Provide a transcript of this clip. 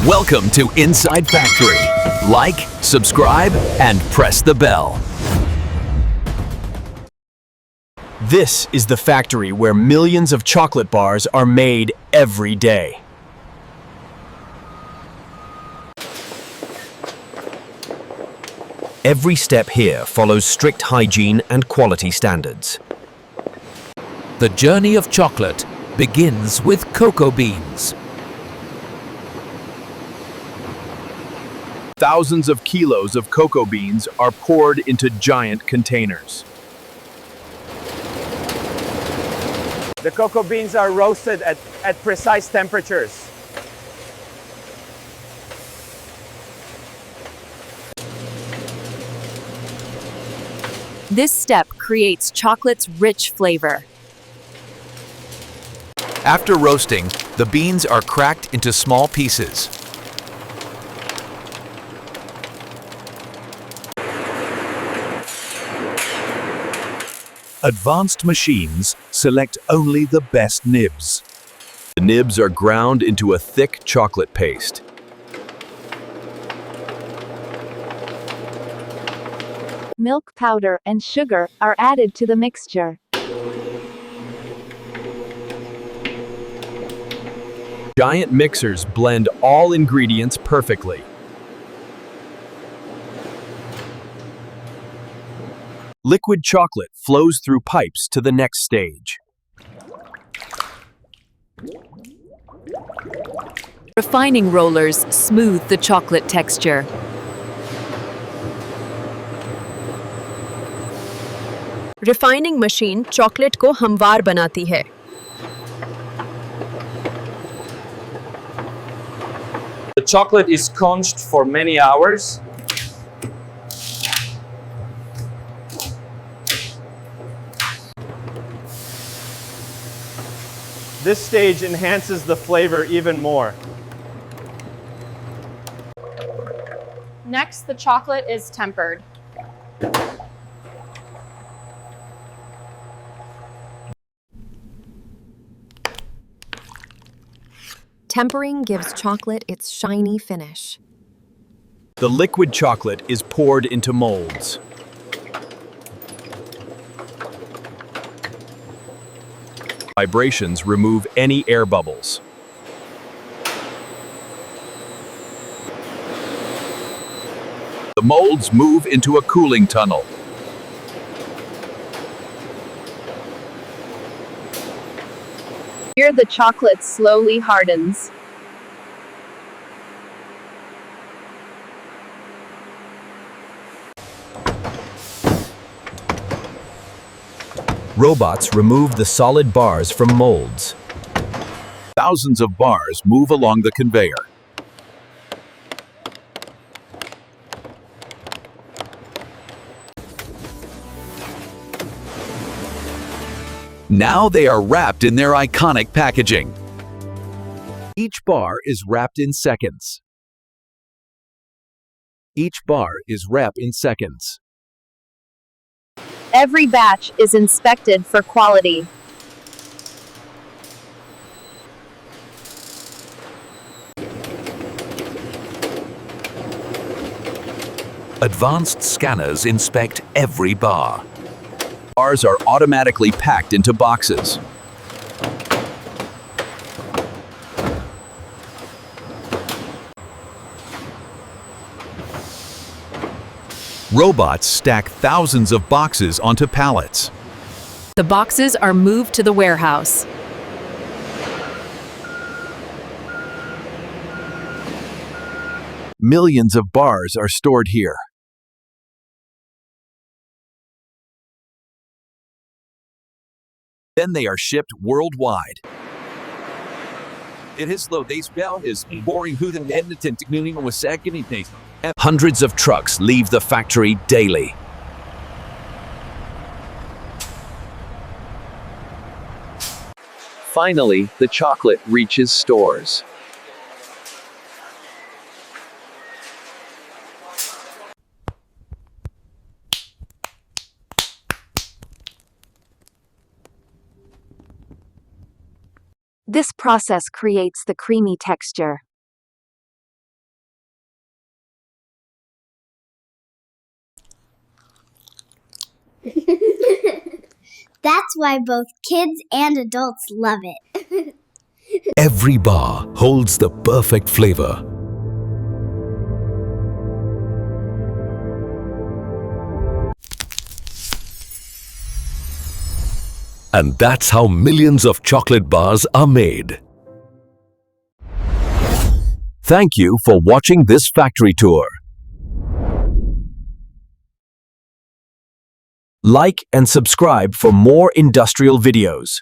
Welcome to Inside Factory. Like, subscribe, and press the bell. This is the factory where millions of chocolate bars are made every day. Every step here follows strict hygiene and quality standards. The journey of chocolate begins with cocoa beans. Thousands of kilos of cocoa beans are poured into giant containers. The cocoa beans are roasted at precise temperatures. This step creates chocolate's rich flavor. After roasting, the beans are cracked into small pieces. Advanced machines select only the best nibs. The nibs are ground into a thick chocolate paste. Milk powder and sugar are added to the mixture. Giant mixers blend all ingredients perfectly. Liquid chocolate flows through pipes to the next stage. Refining rollers smooth the chocolate texture. Refining machine chocolate को हमवार बनाती है. The chocolate is conched for many hours. This stage enhances the flavor even more. Next, the chocolate is tempered. Tempering gives chocolate its shiny finish. The liquid chocolate is poured into molds. Vibrations remove any air bubbles. The molds move into a cooling tunnel. Here the chocolate slowly hardens. Robots remove the solid bars from molds. Thousands of bars move along the conveyor. Now they are wrapped in their iconic packaging. Each bar is wrapped in seconds. Each bar is wrapped in seconds. Every batch is inspected for quality. Advanced scanners inspect every bar. Bars are automatically packed into boxes. Robots stack thousands of boxes onto pallets. The boxes are moved to the warehouse. Millions of bars are stored here. Then they are shipped worldwide. Hundreds of trucks leave the factory daily. Finally, the chocolate reaches stores. This process creates the creamy texture. That's why both kids and adults love it. Every bar holds the perfect flavor. And that's how millions of chocolate bars are made. Thank you for watching this factory tour. Like and subscribe for more industrial videos.